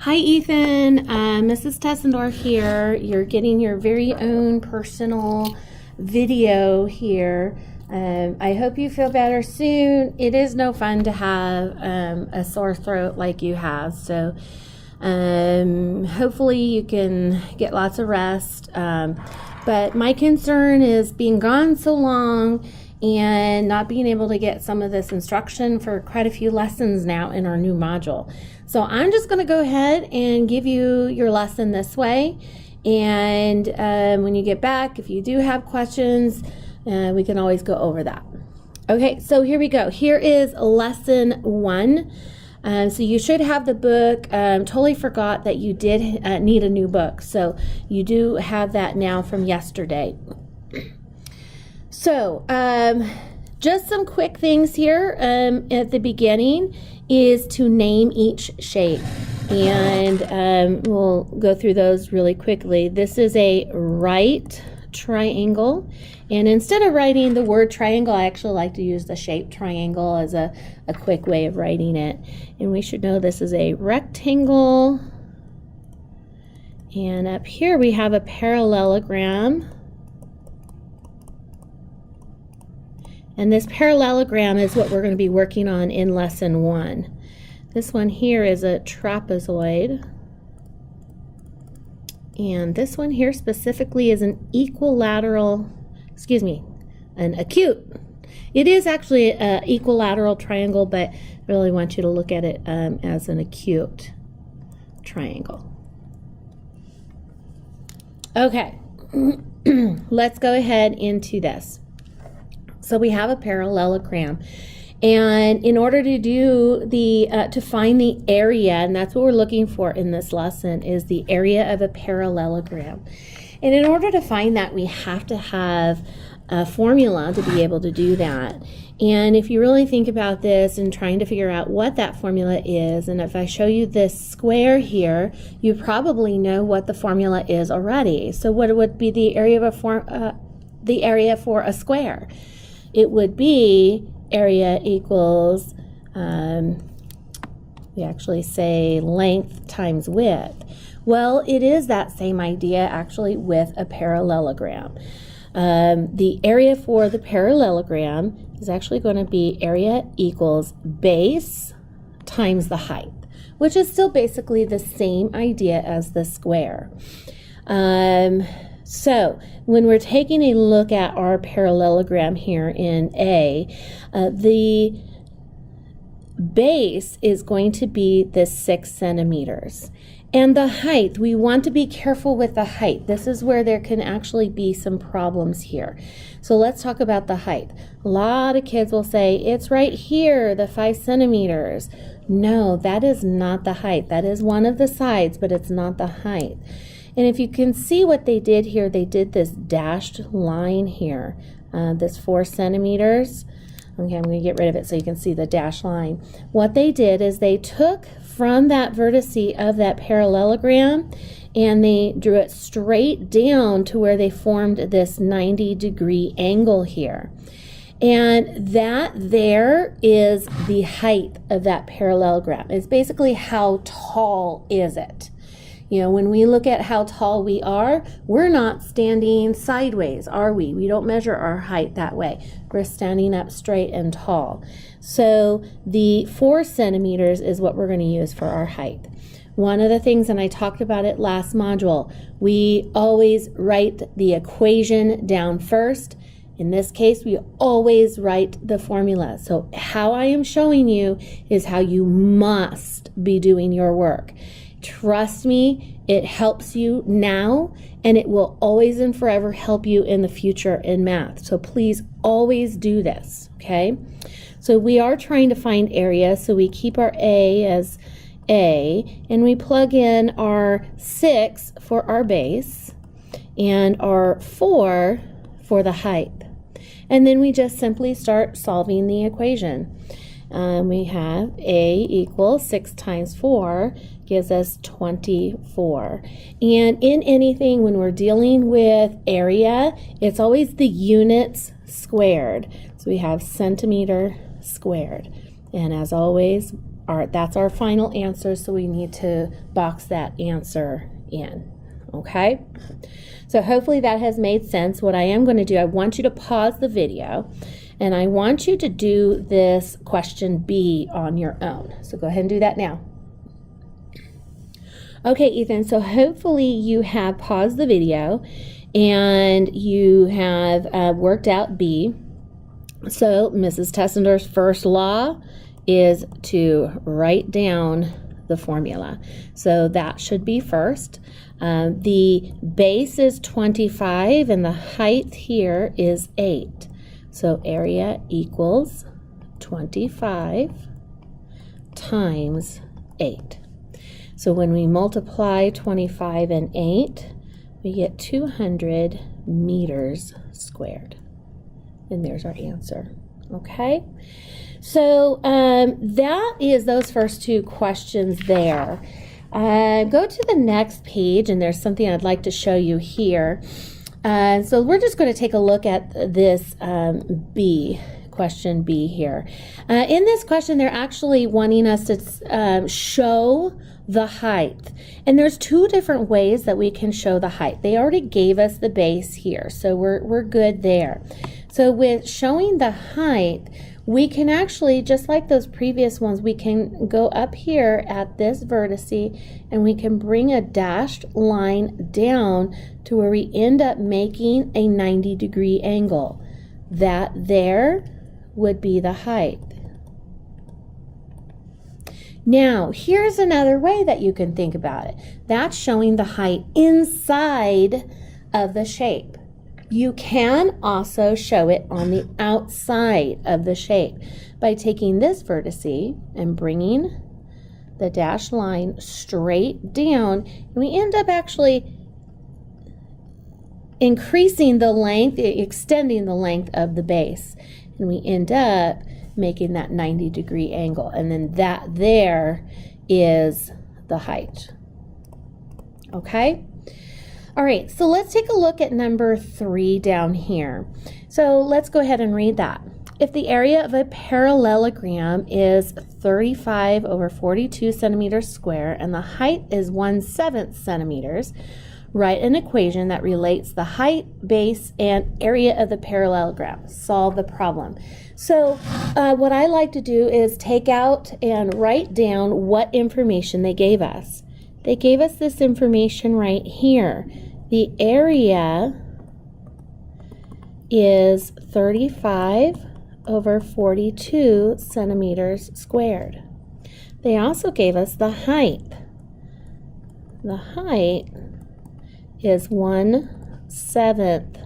Hi Ethan, Mrs. Tessendorf here. You're getting your very own personal video here. I hope you feel better soon. It is no fun to have a sore throat like you have, so hopefully you can get lots of rest. But my concern is being gone so long and not being able to get some of this instruction for quite a few lessons now in our new module. So I'm just going to go ahead and give you your lesson this way. And when you get back, if you do have questions, we can always go over that. Okay, so here we go. Here is lesson 1. So you should have the book. Totally forgot that you did need a new book. So you do have that now from yesterday. So just some quick things here at the beginning is to name each shape. And we'll go through those really quickly. This is a right triangle. And instead of writing the word triangle, I actually like to use the shape triangle as a quick way of writing it. And we should know this is a rectangle. And up here we have a parallelogram. And this parallelogram is what we're going to be working on in lesson 1. This one here is a trapezoid. And this one here specifically is an an acute. It is actually an equilateral triangle, but I really want you to look at it as an acute triangle. Okay, let's go ahead into this. So we have a parallelogram, and in order to do to find the area, and that's what we're looking for in this lesson, is the area of a parallelogram. And in order to find that, we have to have a formula to be able to do that. And if you really think about this and trying to figure out what that formula is, and if I show you this square here, you probably know what the formula is already. So what would be the area of the area for a square? It would be area equals, we actually say length times width. Well, it is that same idea actually with a parallelogram. The area for the parallelogram is actually going to be area equals base times the height, which is still basically the same idea as the square. So when we're taking a look at our parallelogram here in A, the base is going to be the 6 centimeters. And the height, we want to be careful with the height. This is where there can actually be some problems here. So let's talk about the height. A lot of kids will say, it's right here, the 5 centimeters. No, that is not the height. That is one of the sides, but it's not the height. And if you can see what they did here, they did this dashed line here, this 4 centimeters. Okay, I'm going to get rid of it so you can see the dashed line. What they did is they took from that vertice of that parallelogram and they drew it straight down to where they formed this 90-degree angle here. And that there is the height of that parallelogram. It's basically how tall is it. You know, when we look at how tall we are, we're not standing sideways, are we? We don't measure our height that way. We're standing up straight and tall. So the 4 centimeters is what we're going to use for our height. One of the things, and I talked about it last module, we always write the equation down first. In this case, we always write the formula. So how I am showing you is how you must be doing your work. Trust me, it helps you now, and it will always and forever help you in the future in math. So please always do this, okay? So we are trying to find area, so we keep our A as A, and we plug in our 6 for our base, and our 4 for the height. And then we just simply start solving the equation. We have A equals 6 times 4 gives us 24. And in anything, when we're dealing with area, it's always the units squared. So we have centimeter squared. And as always, That's our final answer, so we need to box that answer in. Okay? So hopefully that has made sense. What I am going to do, I want you to pause the video, and I want you to do this question B on your own. So go ahead and do that now. Okay, Ethan, so hopefully you have paused the video and you have worked out B. So Mrs. Tessender's first law is to write down the formula. So that should be first. The base is 25 and the height here is 8. So area equals 25 times 8. So when we multiply 25 and 8, we get 200 meters squared. And there's our answer. Okay? So that is those first two questions there. Go to the next page, and there's something I'd like to show you here. So we're just going to take a look at this question B here. In this question, they're actually wanting us to show the height. And there's two different ways that we can show the height. They already gave us the base here, so we're good there. So with showing the height, we can actually, just like those previous ones, we can go up here at this vertice and we can bring a dashed line down to where we end up making a 90-degree angle. That there would be the height. Now, here's another way that you can think about it. That's showing the height inside of the shape. You can also show it on the outside of the shape by taking this vertice and bringing the dashed line straight down, and we end up actually increasing the length, extending the length of the base, and we end up making that 90-degree angle, and then that there is the height. Okay? All right, so let's take a look at number 3 down here. So let's go ahead and read that. If the area of a parallelogram is 35 over 42 centimeters square and the height is 1/7 centimeters, write an equation that relates the height, base, and area of the parallelogram. Solve the problem. So what I like to do is take out and write down what information they gave us. They gave us this information right here. The area is 35 over 42 centimeters squared. They also gave us the height. The height is 1/7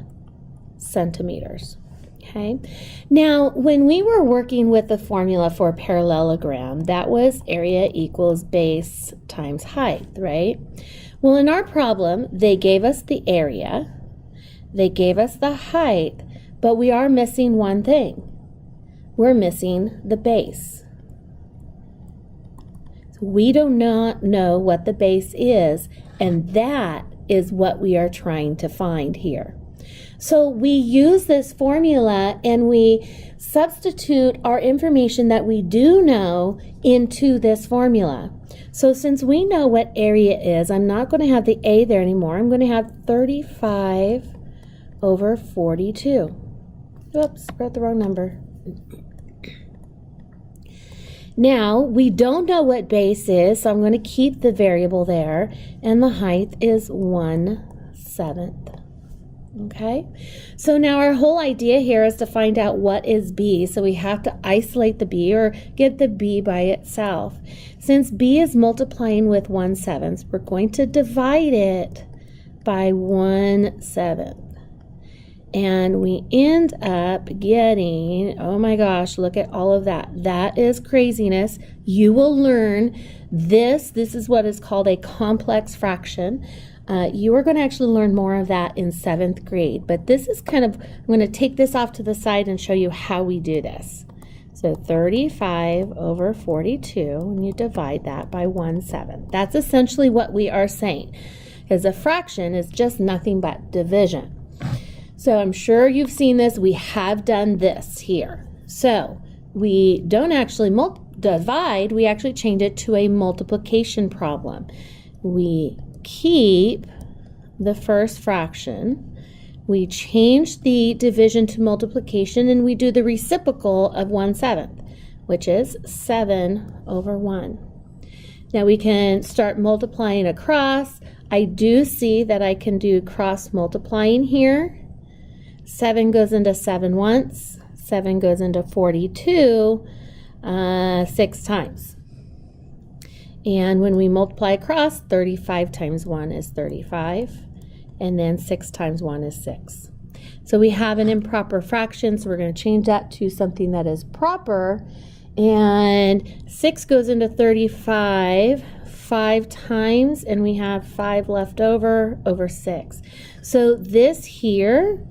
centimeters. Okay. Now, when we were working with the formula for a parallelogram, that was area equals base times height, right? Well, in our problem, they gave us the area, they gave us the height, but we are missing one thing. We're missing the base. So we do not know what the base is, and that is what we are trying to find here. So we use this formula and we substitute our information that we do know into this formula. So since we know what area is, I'm not going to have the A there anymore. I'm going to have 35 over 42. Oops, wrote the wrong number. Now, we don't know what base is, so I'm going to keep the variable there, and the height is 1/7. Okay, so now our whole idea here is to find out what is B, so we have to isolate the B or get the B by itself. Since B is multiplying with 1/7, we're going to divide it by 1/7. And we end up getting, oh my gosh, look at all of that. That is craziness. You will learn this. This is what is called a complex fraction. You are going to actually learn more of that in 7th grade. But this is kind of, I'm going to take this off to the side and show you how we do this. So 35 over 42, and you divide that by 1/7. That's essentially what we are saying, because a fraction is just nothing but division. So I'm sure you've seen this. We have done this here. So we don't actually divide, we actually change it to a multiplication problem. We keep the first fraction, we change the division to multiplication, and we do the reciprocal of 1/7, which is 7/1. Now we can start multiplying across. I do see that I can do cross multiplying here. 7 goes into 7 once, 7 goes into 42 6 times. And when we multiply across, 35 times 1 is 35, and then 6 times 1 is 6. So we have an improper fraction, so we're going to change that to something that is proper. And 6 goes into 35 5 times, and we have 5 left over 6. So this here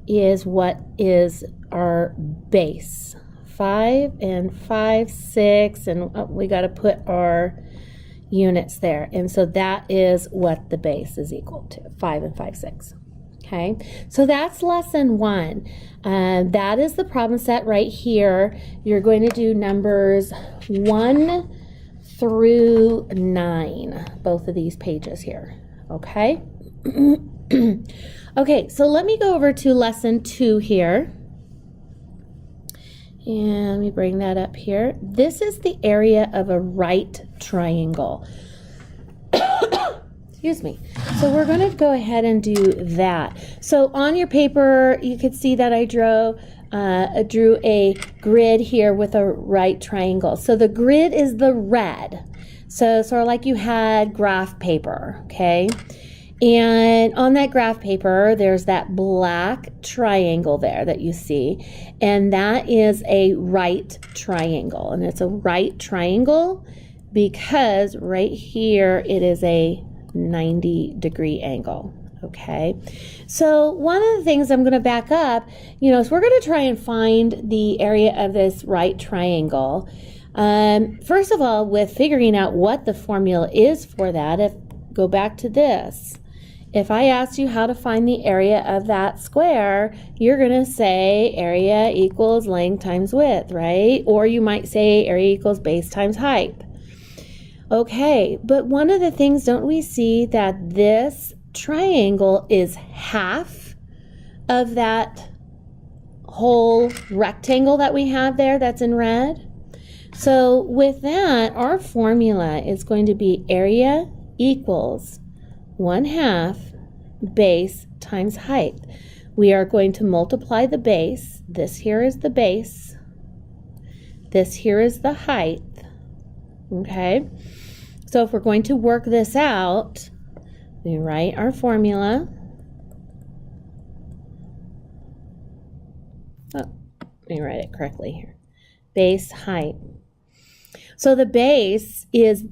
is what is our base. 5 and 5, 6, and we got to put our units there. And so that is what the base is equal to, 5 and 5, 6. Okay, so that's lesson 1. That is the problem set right here. You're going to do numbers 1 through 9, both of these pages here. Okay. Okay, so let me go over to lesson 2 here. And let me bring that up here. This is the area of a right triangle. Excuse me. So we're going to go ahead and do that. So on your paper, you could see that I drew a grid here with a right triangle. So the grid is the red. So sort of like you had graph paper, okay? And on that graph paper, there's that black triangle there that you see. And that is a right triangle. And it's a right triangle because right here it is a 90-degree angle. Okay, so one of the things I'm going to back up, is we're going to try and find the area of this right triangle. First of all, with figuring out what the formula is for that, go back to this. If I asked you how to find the area of that square, you're going to say area equals length times width, right? Or you might say area equals base times height. Okay, but one of the things, don't we see that this triangle is half of that whole rectangle that we have there that's in red? So with that, our formula is going to be area equals 1/2 base times height. We are going to multiply the base. This here is the base. This here is the height. Okay, so if we're going to work this out, we write our formula. Let me write it correctly here. Base height. So the base is,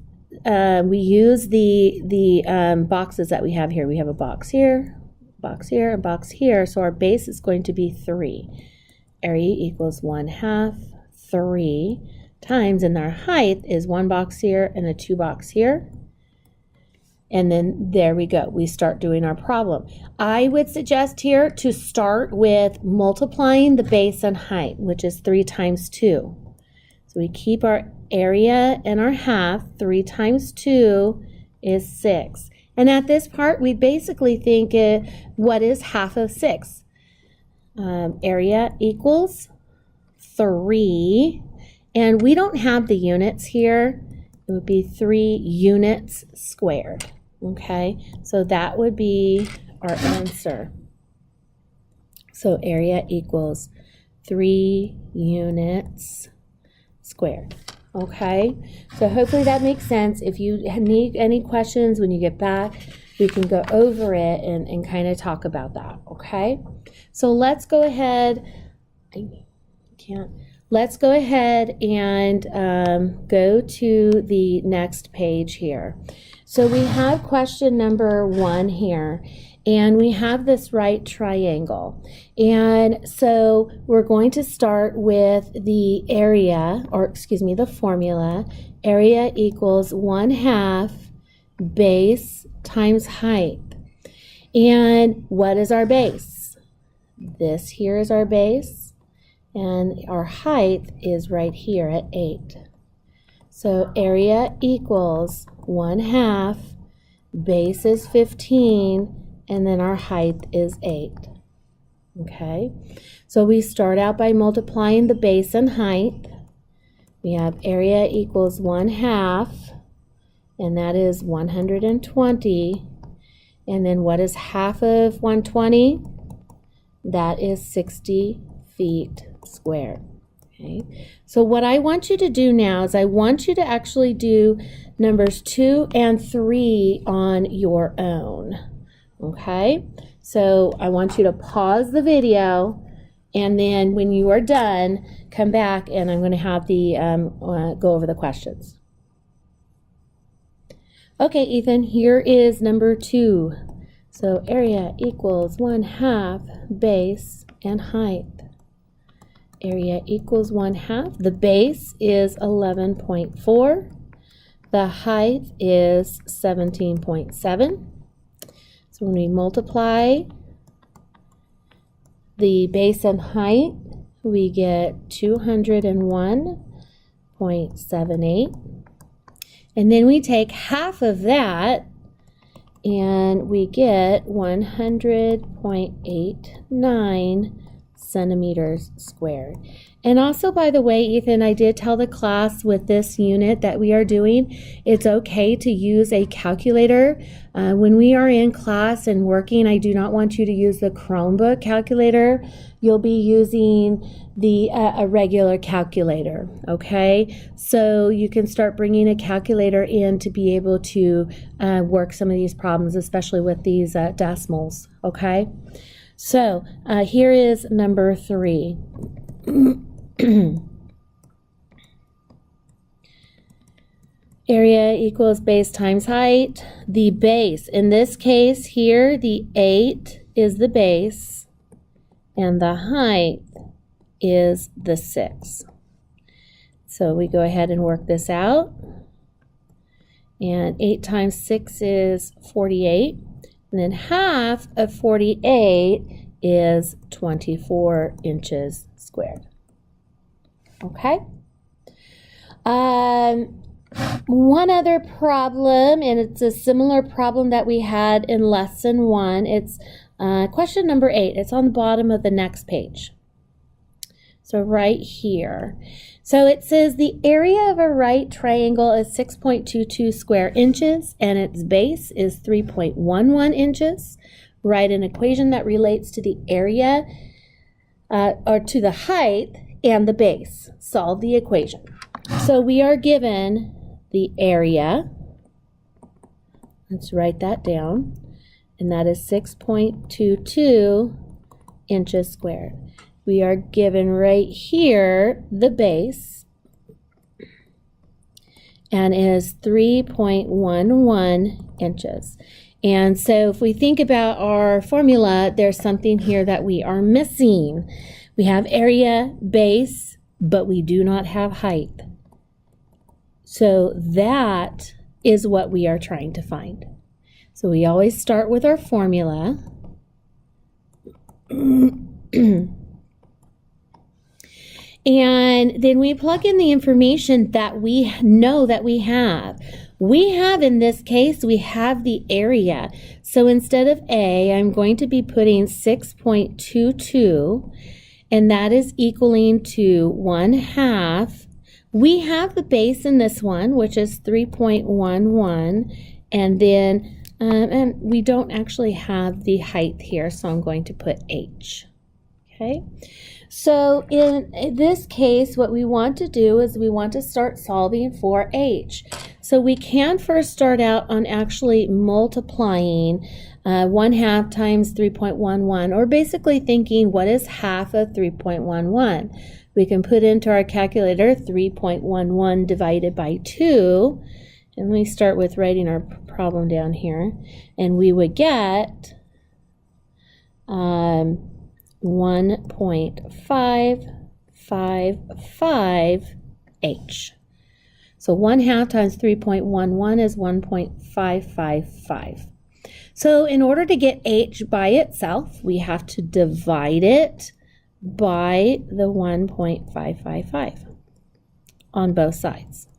we use the boxes that we have here. We have a box here, a box here. So our base is going to be 3. Area equals 1/2, 3 times, and our height is 1 box here and a 2 box here. And then there we go. We start doing our problem. I would suggest here to start with multiplying the base and height, which is 3 times 2. So we keep our area and our half. 3 times 2 is 6. And at this part, we basically think what is half of 6? Area equals 3. And we don't have the units here. It would be 3 units squared. Okay, so that would be our answer. So area equals 3 units squared. Okay, so hopefully that makes sense. If you need any questions when you get back, we can go over it and kind of talk about that. Okay, so let's go ahead. Let's go ahead and go to the next page here. So we have question number 1 here, and we have this right triangle. And so we're going to start with the area, or excuse me, the formula. Area equals 1/2 base times height. And what is our base? This here is our base. And our height is right here at 8. So area equals 1/2, base is 15, and then our height is 8. Okay, so we start out by multiplying the base and height. We have area equals 1/2, and that is 120. And then what is half of 120? That is 60 feet squared. Okay, so what I want you to do now is I want you to actually do numbers 2 and 3 on your own. Okay, so I want you to pause the video, and then when you are done, come back and I'm going to have the go over the questions. Okay, Ethan, here is number 2. So area equals 1/2 base and height. Area equals 1/2. The base is 11.4. The height is 17.7. So when we multiply the base and height, we get 201.78. And then we take half of that, and we get 100.89 centimeters squared. And also, by the way, Ethan, I did tell the class with this unit that we are doing, it's okay to use a calculator. When we are in class and working, I do not want you to use the Chromebook calculator. You'll be using a regular calculator, okay? So you can start bringing a calculator in to be able to work some of these problems, especially with these decimals, okay? So here is number 3. Area equals base times height. The base, in this case here, the 8 is the base, and the height is the 6. So we go ahead and work this out. And 8 times 6 is 48. And then half of 48 is 24 inches squared. Okay? One other problem, and it's a similar problem that we had in lesson 1. It's question number 8. It's on the bottom of the next page. So right here. So it says the area of a right triangle is 6.22 square inches and its base is 3.11 inches. Write an equation that relates to the area or to the height and the base. Solve the equation. So we are given the area. Let's write that down. And that is 6.22 inches squared. We are given right here the base, and is 3.11 inches. And so if we think about our formula, there's something here that we are missing. We have area, base, but we do not have height. So that is what we are trying to find. So we always start with our formula. And then we plug in the information that we know that we have. We have, in this case, we have the area. So instead of A, I'm going to be putting 6.22, and that is equaling to 1/2. We have the base in this one, which is 3.11, and then and we don't actually have the height here, so I'm going to put H. Okay. So in this case, what we want to do is we want to start solving for H. So we can first start out on actually multiplying 1/2 times 3.11, or basically thinking what is half of 3.11. We can put into our calculator 3.11 divided by 2, and we start with writing our problem down here, and we would get 1.555H. So 1/2 times 3.11 is 1.555. So in order to get H by itself, we have to divide it by the 1.555 on both sides.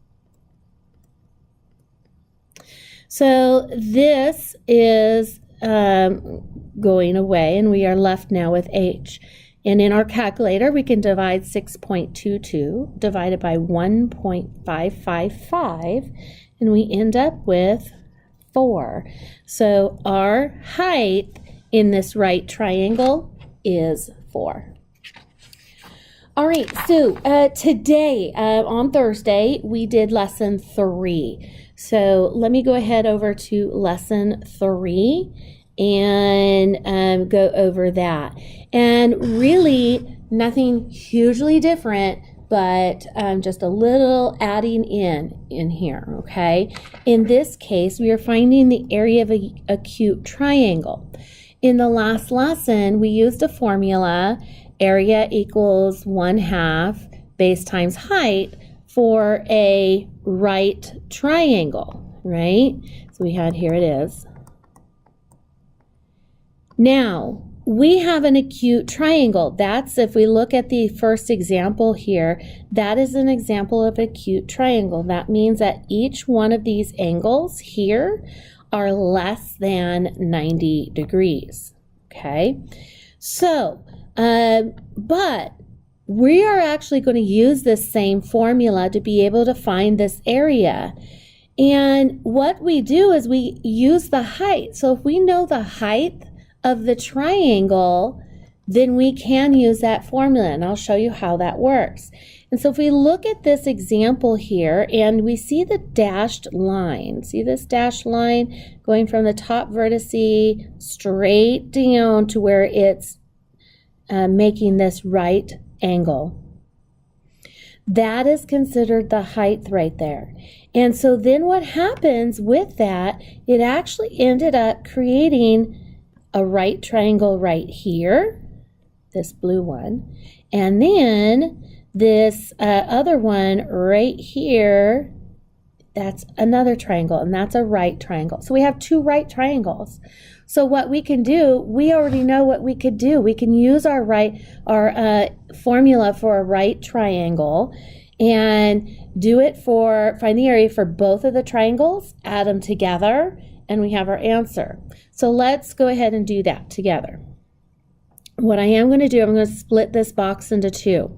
So this is going away, and we are left now with h. And in our calculator, we can divide 6.22 divided by 1.555, and we end up with 4. So our height in this right triangle is 4. All right, so today, on Thursday, we did lesson 3. So let me go ahead over to lesson 3 and go over that. And really nothing hugely different, but just a little adding in here, okay? In this case, we are finding the area of an acute triangle. In the last lesson, we used a formula, area equals 1/2 base times height for a right triangle, right? So we had, here it is. Now, we have an acute triangle. That's, if we look at the first example here, that is an example of acute triangle. That means that each one of these angles here are less than 90 degrees, okay? So, but we are actually going to use this same formula to be able to find this area. And what we do is we use the height. So if we know the height of the triangle, then we can use that formula, and I'll show you how that works. And so if we look at this example here and we see the dashed line, see this dashed line going from the top vertice straight down to where it's making this right angle. That is considered the height right there. And so then what happens with that, it actually ended up creating a right triangle right here, this blue one, and then this other one right here, that's another triangle, and that's a right triangle. So we have 2 right triangles. So what we can do, we already know what we could do. We can use our formula for a right triangle and do it for, find the area for both of the triangles, add them together, and we have our answer. So let's go ahead and do that together. What I am going to do, I'm going to split this box into 2.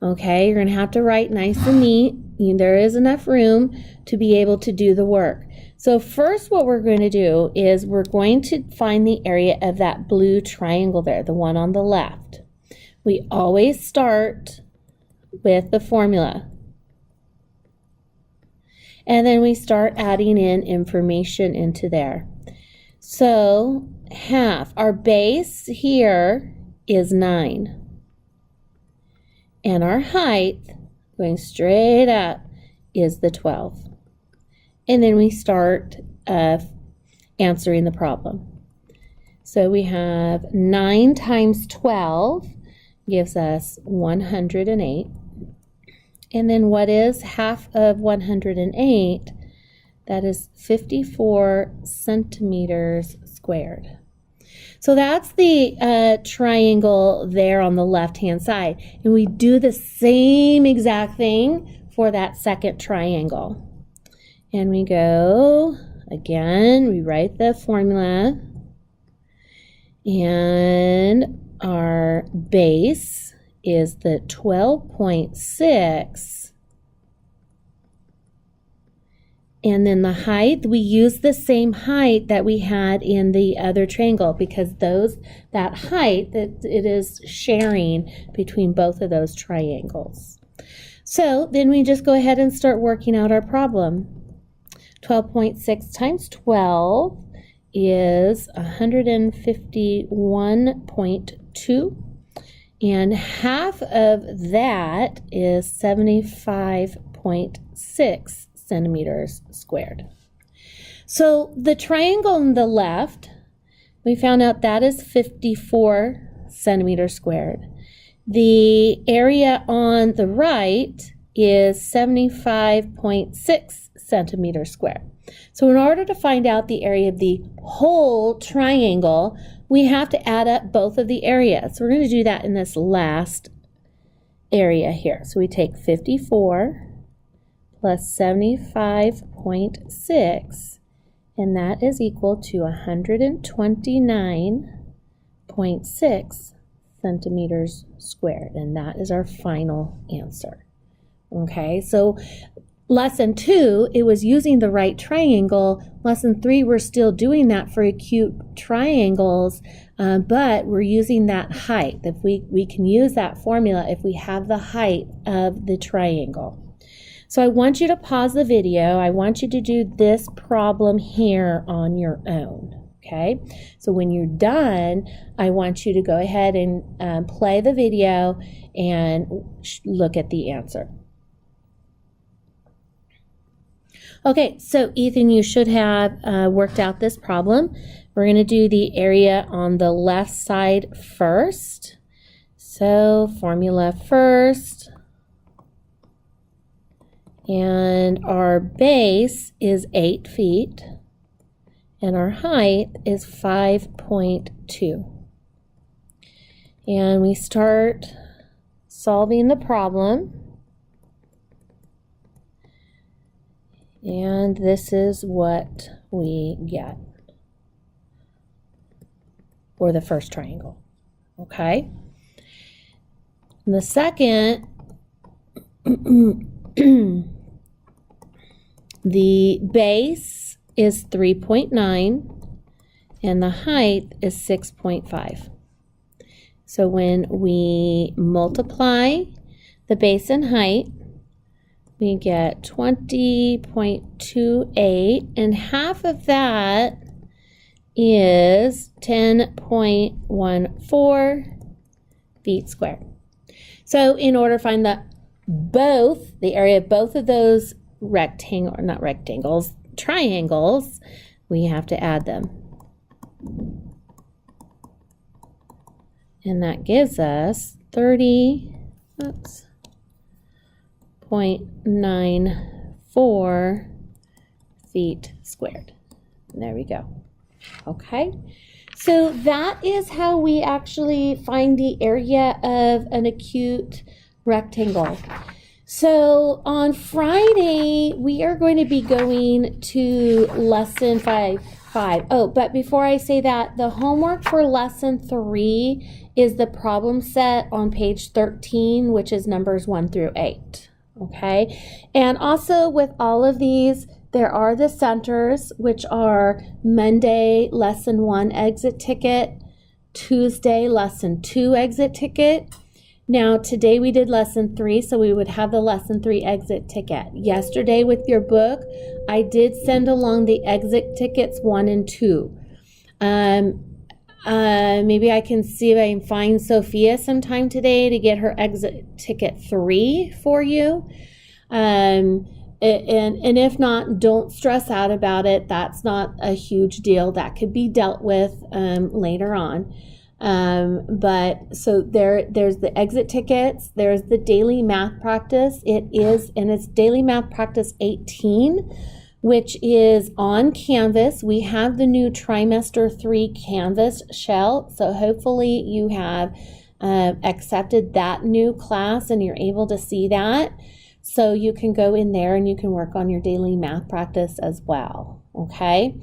Okay, you're going to have to write nice and neat. There is enough room to be able to do the work. So first what we're going to do is we're going to find the area of that blue triangle there, the one on the left. We always start with the formula. And then we start adding in information into there. So half, our base here is 9. And our height, going straight up, is the 12. And then we start answering the problem. So we have 9 times 12 gives us 108. And then what is half of 108? That is 54 centimeters squared. So that's the triangle there on the left-hand side. And we do the same exact thing for that second triangle. And we go, again, we write the formula. And our base is the 12.6. And then the height, we use the same height that we had in the other triangle because that height, that it is sharing between both of those triangles. So then we just go ahead and start working out our problem. 12.6 times 12 is 151.2. And half of that is 75.6 centimeters squared. So the triangle on the left, we found out that is 54 centimeters squared. The area on the right is 75.6 centimeters squared. So in order to find out the area of the whole triangle, we have to add up both of the areas. So we're going to do that in this last area here. So we take 54 plus 75.6, and that is equal to 129.6 centimeters squared, and that is our final answer. Okay, so lesson 2, it was using the right triangle. Lesson 3, we're still doing that for acute triangles, but we're using that height. If we can use that formula if we have the height of the triangle. So I want you to pause the video. I want you to do this problem here on your own. Okay, so when you're done, I want you to go ahead and play the video and look at the answer. Okay, so Ethan, you should have worked out this problem. We're going to do the area on the left side first. So formula first. And our base is 8 feet. And our height is 5.2. And we start solving the problem. And this is what we get for the first triangle. Okay? And the second, the base is 3.9 and the height is 6.5. So when we multiply the base and height, we get 20.28, and half of that is 10.14 feet squared. So in order to find the area of both of those triangles, we have to add them. And that gives us 0.94 feet squared. And there we go. Okay, so that is how we actually find the area of an acute rectangle. So on Friday, we are going to be going to lesson 5. Oh, but before I say that, the homework for lesson 3 is the problem set on page 13, which is numbers 1 through 8. Okay, and also with all of these, there are the centers, which are Monday, lesson 1 exit ticket, Tuesday, lesson 2 exit ticket. Now, today we did lesson 3, so we would have the lesson 3 exit ticket. Yesterday with your book, I did send along the exit tickets 1 and 2. Maybe I can see if I can find Sophia sometime today to get her exit ticket 3 for you. And if not, don't stress out about it. That's not a huge deal. That could be dealt with later on. But so there's the exit tickets, there's the daily math practice. It's daily math practice 18, which is on Canvas. We have the new trimester 3 Canvas shell. So hopefully you have accepted that new class and you're able to see that. So you can go in there and you can work on your daily math practice as well. Okay.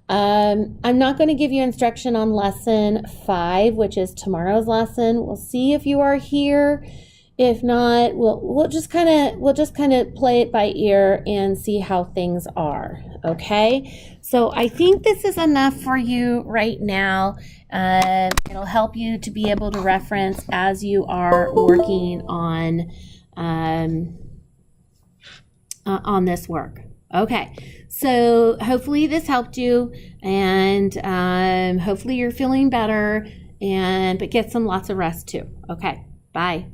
I'm not going to give you instruction on lesson 5, which is tomorrow's lesson. We'll see if you are here. If not, we'll just kind of play it by ear and see how things are. Okay. So I think this is enough for you right now. It'll help you to be able to reference as you are working on this work. Okay, so hopefully this helped you, and hopefully you're feeling better, but get some lots of rest too. Okay, bye.